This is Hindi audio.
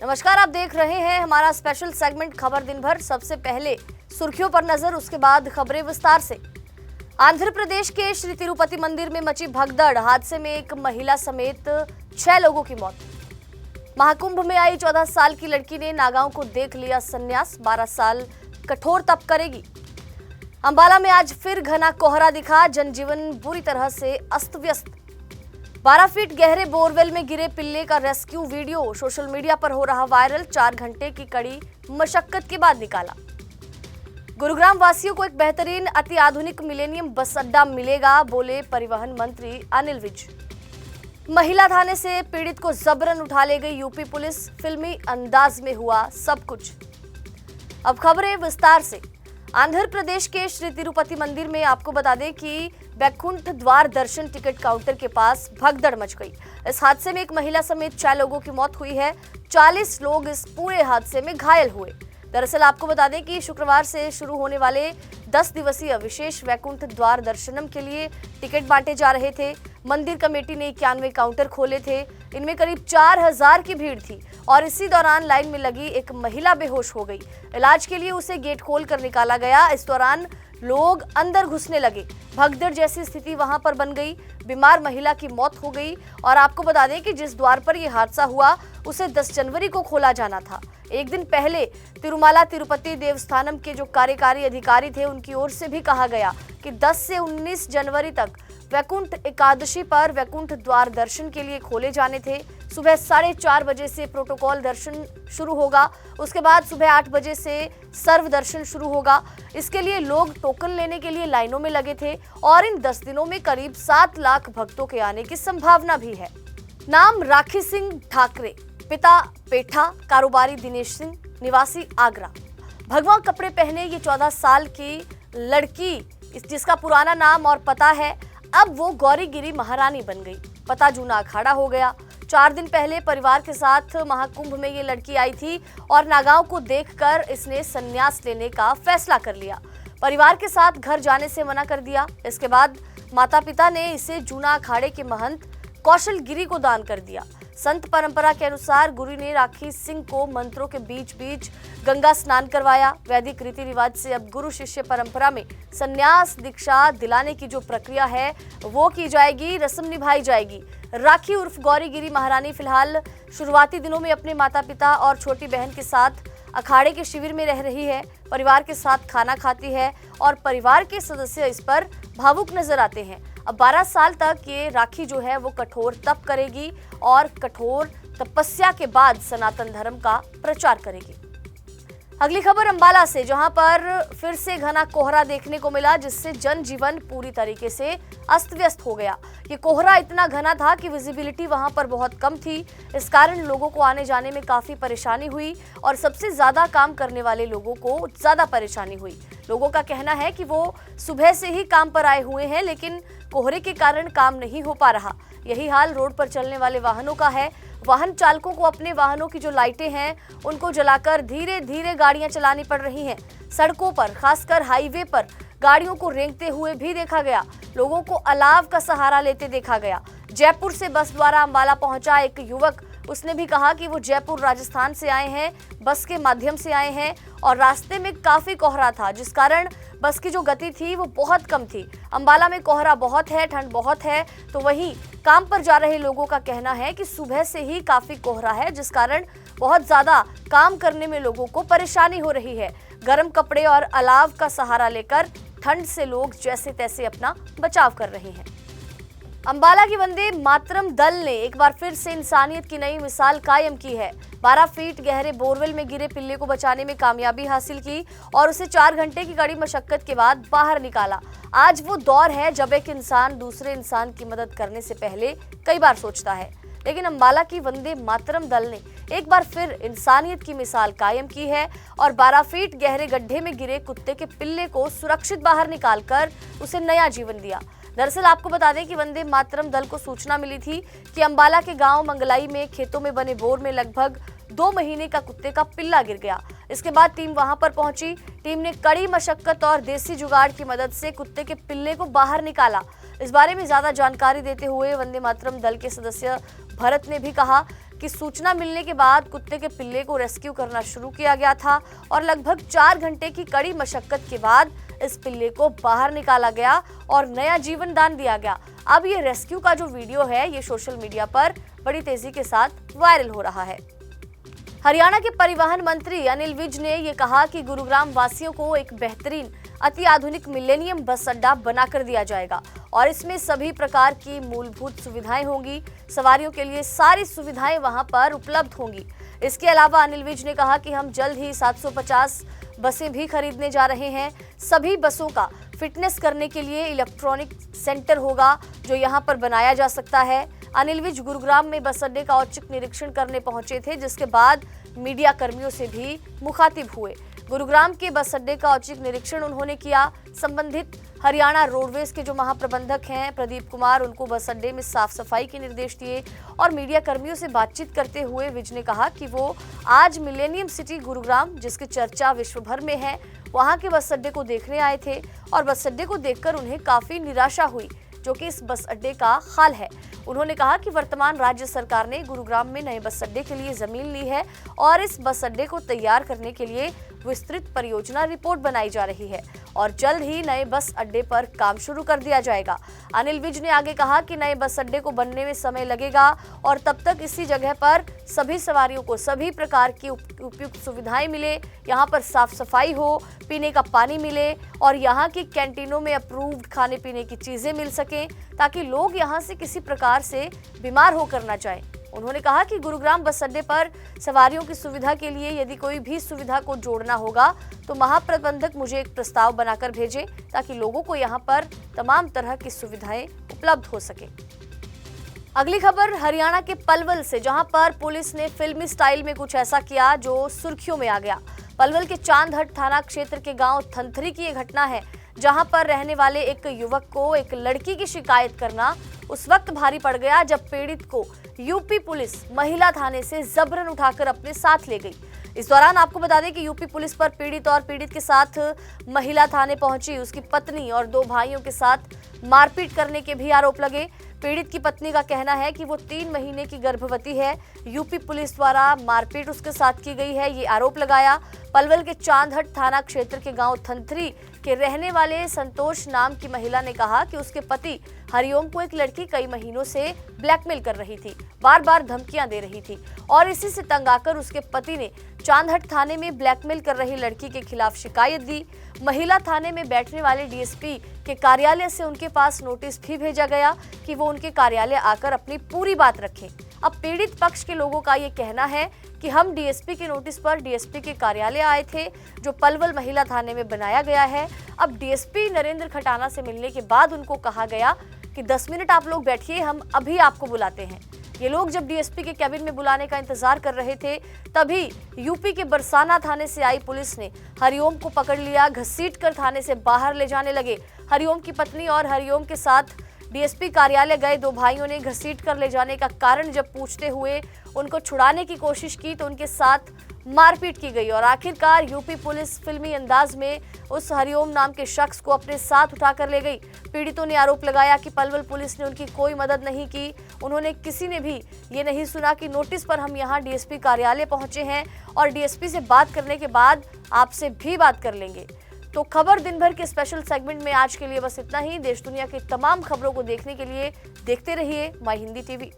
नमस्कार, आप देख रहे हैं हमारा स्पेशल सेगमेंट खबर दिन भर। सबसे पहले सुर्खियों पर नजर, उसके बाद खबरें विस्तार से। आंध्र प्रदेश के श्री तिरुपति मंदिर में मची भगदड़, हादसे में एक महिला समेत 6 लोगों की मौत। महाकुंभ में आई 14 साल की लड़की ने नागाओं को देख लिया संन्यास, 12 साल कठोर तप करेगी। अंबाला में आज फिर घना कोहरा दिखा, जनजीवन बुरी तरह से अस्त व्यस्त। 12 फीट गहरे बोरवेल में गिरे पिल्ले का रेस्क्यू वीडियो सोशल मीडिया पर हो रहा वायरल, 4 घंटे की कड़ी मशक्कत के बाद निकाला। गुरुग्राम वासियों को एक बेहतरीन अति आधुनिक मिलेनियम बस अड्डा मिलेगा, बोले परिवहन मंत्री अनिल विज। महिला थाने से पीड़ित को जबरन उठा ले गई यूपी पुलिस, फिल्मी अंदाज में हुआ सब कुछ। अब खबरें विस्तार से। आंध्र प्रदेश के श्री तिरुपति मंदिर में आपको बता दें कि वैकुंठ द्वार दर्शन टिकट काउंटर के पास भगदड़ मच गई। इस हादसे में एक महिला समेत 6 लोगों की मौत हुई है। 40 लोग इस पूरे हादसे में घायल हुए। दरअसल आपको बता दें कि शुक्रवार से शुरू होने वाले 10 दिवसीय विशेष वैकुंठ द्वार दर्शनम के लिए टिकट बांटे जा रहे थे। मंदिर कमेटी ने 91 काउंटर खोले थे। इनमें करीब 4000 की भीड़ थी और इसी दौरान लाइन में लगी एक महिला बेहोश हो गई। इलाज के लिए उसे गेट खोलकर निकाला गया। इस दौरान लोग अंदर घुसने लगे। भगदड़ जैसी स्थिति वहां पर बन गई। बीमार महिला की मौत हो गई। और आपको बता दें कि जिस द्वार पर यह हादसा हुआ उसे 10 जनवरी को खोला जाना था। एक दिन पहले तिरुमाला तिरुपति देवस्थानम के जो कार्यकारी अधिकारी थे उनकी ओर से भी कहा गया कि 10 से 19 जनवरी तक वैकुंठ एकादशी पर वैकुंठ द्वार दर्शन के लिए खोले जाने थे। सुबह 4:30 बजे से प्रोटोकॉल दर्शन शुरू होगा, उसके बाद सुबह 8 बजे से सर्व दर्शन शुरू होगा। इसके लिए लोग टोकन लेने के लिए लाइनों में लगे थे और इन 10 दिनों में करीब 7 लाख भक्तों के आने की संभावना भी है। नाम राखी सिंह ठाकरे, पिता पेठा, कारोबारी दिनेश सिंह, निवासी आगरा। भगवा कपड़े पहने ये 14 साल की लड़की, जिसका पुराना नाम और पता है, अब वो गौरीगिरी महारानी बन गई। पता जूना अखाड़ा हो गया। 4 दिन पहले परिवार के साथ महाकुंभ में ये लड़की आई थी और नागाओं को देखकर इसने संन्यास लेने का फैसला कर लिया। परिवार के साथ घर जाने से मना कर दिया। इसके बाद माता पिता ने इसे जूना अखाड़े के महंत कौशल गिरी को दान कर दिया। संत परंपरा के अनुसार गुरु ने राखी सिंह को मंत्रों के बीच बीच गंगा स्नान करवाया। वैदिक रीति रिवाज से अब गुरु शिष्य परंपरा में संन्यास दीक्षा दिलाने की जो प्रक्रिया है वो की जाएगी, रस्म निभाई जाएगी। राखी उर्फ गौरीगिरी महारानी फिलहाल शुरुआती दिनों में अपने माता पिता और छोटी बहन के साथ अखाड़े के शिविर में रह रही है। परिवार के साथ खाना खाती है और परिवार के सदस्य इस पर भावुक नजर आते हैं। अब 12 साल तक ये राखी जो है वो कठोर तप करेगी और कठोर तपस्या के बाद सनातन धर्म का प्रचार करेगी। अगली खबर अंबाला से, जहां पर फिर से घना कोहरा देखने को मिला, जिससे जनजीवन पूरी तरीके से अस्त व्यस्त हो गया। ये कोहरा इतना घना था कि विजिबिलिटी वहां पर बहुत कम थी। इस कारण लोगों को आने जाने में काफी परेशानी हुई और सबसे ज्यादा काम करने वाले लोगों को ज्यादा परेशानी हुई। लोगों का कहना है कि वो सुबह से ही काम पर आए हुए हैं, लेकिन कोहरे के कारण काम नहीं हो पा रहा। यही हाल रोड पर चलने वाले वाहनों का है। वाहन चालकों को अपने वाहनों की जो लाइटें हैं उनको जलाकर धीरे धीरे गाड़ियां चलानी पड़ रही हैं। सड़कों पर, खासकर हाईवे पर गाड़ियों को रेंगते हुए भी देखा गया। लोगों को अलाव का सहारा लेते देखा गया। जयपुर से बस द्वारा अंबाला पहुंचा एक युवक, उसने भी कहा कि वो जयपुर राजस्थान से आए हैं, बस के माध्यम से आए हैं और रास्ते में काफी कोहरा था, जिस कारण बस की जो गति थी वो बहुत कम थी। अंबाला में कोहरा बहुत है, ठंड बहुत है, तो वहीं काम पर जा रहे लोगों का कहना है कि सुबह से ही काफी कोहरा है, जिस कारण बहुत ज्यादा काम करने में लोगों को परेशानी हो रही है। गर्म कपड़े और अलाव का सहारा लेकर ठंड से लोग जैसे तैसे अपना बचाव कर रहे हैं। अंबाला की वंदे मातरम दल ने एक बार फिर से इंसानियत की नई मिसाल कायम की है। 12 फीट गहरे बोरवेल में गिरे पिल्ले को बचाने में कामयाबी हासिल की और उसे 4 घंटे की कड़ी मशक्कत के बाद बाहर निकाला। आज वो दौर है जब एक इंसान दूसरे इंसान की मदद करने से पहले कई बार सोचता है, लेकिन अंबाला की वंदे मातरम दल ने एक बार फिर इंसानियत की मिसाल कायम की है और 12 फीट गहरे गड्ढे में गिरे कुत्ते के पिल्ले को सुरक्षित बाहर निकालकर उसे नया जीवन दिया। दरअसल आपको बता दें कि वंदे मातरम दल को सूचना मिली थी कि अंबाला के गांव मंगलाई में खेतों में बने बोर में लगभग 2 महीने का कुत्ते का पिल्ला गिर गया। इसके बाद टीम वहां पर पहुंची। टीम ने कड़ी मशक्कत और देसी जुगाड़ की मदद से कुत्ते के पिल्ले को बाहर निकाला। इस बारे में ज्यादा जानकारी देते हुए वंदे मातरम दल के सदस्य भरत ने भी कहा कि सूचना मिलने के बाद कुत्ते के पिल्ले को रेस्क्यू करना शुरू किया गया था और लगभग 4 घंटे की कड़ी मशक्कत के बाद इस पिल्ले को बाहर निकाला गया और नया जीवन दान दिया गया। अब ये रेस्क्यू का जो वीडियो है ये सोशल मीडिया पर बड़ी तेजी के साथ वायरल हो रहा है। हरियाणा के परिवहन मंत्री अनिल विज ने ये कहा कि गुरुग्राम वासियों को एक बेहतरीन अति आधुनिक मिलेनियम बस अड्डा बनाकर दिया जाएगा और इसमें सभी प्रकार की मूलभूत सुविधाएं होंगी। सवारियों के लिए सारी सुविधाएं वहां पर उपलब्ध होंगी। इसके अलावा अनिल विज ने कहा कि हम जल्द ही 750 बसें भी खरीदने जा रहे हैं। सभी बसों का फिटनेस करने के लिए इलेक्ट्रॉनिक सेंटर होगा जो यहां पर बनाया जा सकता है। अनिल विज गुरुग्राम में बस अड्डे का औचक निरीक्षण करने पहुंचे थे, जिसके बाद मीडिया कर्मियों से भी मुखातिब हुए। गुरुग्राम के बस अड्डे का औचक निरीक्षण उन्होंने किया। संबंधित हरियाणा रोडवेज के जो महाप्रबंधक हैं प्रदीप कुमार, उनको बस अड्डे में साफ सफाई के निर्देश दिए और मीडिया कर्मियों से बातचीत करते हुए विज ने कहा कि वो आज मिलेनियम सिटी गुरुग्राम, जिसकी चर्चा विश्व भर में है, वहां के बस अड्डे को देखने आए थे और बस अड्डे को देखकर उन्हें काफी निराशा हुई, जो कि इस बस अड्डे का हाल है। उन्होंने कहा कि वर्तमान राज्य सरकार ने गुरुग्राम में नए बस अड्डे के लिए जमीन ली है और इस बस अड्डे को तैयार करने के लिए विस्तृत परियोजना रिपोर्ट बनाई जा रही है और जल्द ही नए बस अड्डे पर काम शुरू कर दिया जाएगा। अनिल विज ने आगे कहा कि नए बस अड्डे को बनने में समय लगेगा और तब तक इसी जगह पर सभी सवारियों को सभी प्रकार की उपयुक्त सुविधाएं मिले, यहाँ पर साफ सफाई हो, पीने का पानी मिले और यहाँ की कैंटीनों में अप्रूव्ड खाने पीने की चीजें मिल सकें ताकि लोग यहाँ से किसी प्रकार से बीमार होकर ना जाएं। उन्होंने कहा कि गुरुग्राम बस अड्डे पर सवारियों की सुविधा के लिए यदि कोई भी सुविधा को जोड़ना होगा तो महाप्रबंधक मुझे एक प्रस्ताव बनाकर भेजे ताकि लोगों को यहाँ पर तमाम तरह की सुविधाएं उपलब्ध हो सके। अगली खबर हरियाणा के पलवल से, जहां पर पुलिस ने फिल्मी स्टाइल में कुछ ऐसा किया जो सुर्खियों में आ गया। पलवल के चांदहट थाना क्षेत्र के गांव थंथरी की ये घटना है, जहां पर रहने वाले एक युवक को एक लड़की की शिकायत करना उस वक्त भारी पड़ गया जब पीड़ित को यूपी पुलिस महिला थाने से जबरन उठाकर अपने साथ ले गई। इस दौरान आपको बता दें कि यूपी पुलिस पर पीड़ित और पीड़ित के साथ महिला थाने पहुंची उसकी पत्नी और 2 भाइयों के साथ मारपीट करने के भी आरोप लगे। पीड़ित की पत्नी का कहना है कि वो 3 महीने की गर्भवती है। यूपी पुलिस द्वारा मारपीट उसके साथ की गई है, ये आरोप लगाया। पलवल के चांदहट थाना क्षेत्र के गांव थंथरी के रहने वाले संतोष नाम की महिला ने कहा कि उसके पति हरिओम को एक लड़की कई महीनों से ब्लैकमेल कर रही थी, बार बार धमकियां दे रही थी और इसी से तंग आकर उसके पति ने चांदहट थाने में ब्लैकमेल कर रही लड़की के खिलाफ शिकायत दी। महिला थाने में बैठने वाले डीएसपी के कार्यालय से उनके पास नोटिस भी भेजा गया कि वो उनके कार्यालय आकर अपनी पूरी बात रखें। अब पीड़ित पक्ष के लोगों का ये कहना है कि हम डीएसपी के नोटिस पर डीएसपी के कार्यालय आए थे जो पलवल महिला थाने में बनाया गया है। अब डीएसपी नरेंद्र खटाना से मिलने के बाद उनको कहा गया कि 10 मिनट आप लोग बैठिए, हम अभी आपको बुलाते हैं। ये लोग जब डीएसपी के कैबिन में बुलाने का इंतजार कर रहे थे तभी यूपी के बरसाना थाने से आई पुलिस ने हरिओम को पकड़ लिया, घसीटकर थाने से बाहर ले जाने लगे। हरिओम की पत्नी और हरिओम के साथ डीएसपी कार्यालय गए 2 भाइयों ने घसीट कर ले जाने का कारण जब पूछते हुए उनको छुड़ाने की कोशिश की तो उनके साथ मारपीट की गई और आखिरकार यूपी पुलिस फिल्मी अंदाज में उस हरिओम नाम के शख्स को अपने साथ उठाकर ले गई। पीड़ितों ने आरोप लगाया कि पलवल पुलिस ने उनकी कोई मदद नहीं की। उन्होंने किसी ने भी ये नहीं सुना कि नोटिस पर हम यहाँ डीएसपी कार्यालय पहुंचे हैं और डीएसपी से बात करने के बाद आपसे भी बात कर लेंगे। तो खबर दिन भर के स्पेशल सेगमेंट में आज के लिए बस इतना ही। देश दुनिया की तमाम खबरों को देखने के लिए देखते रहिए माई हिंदी टीवी।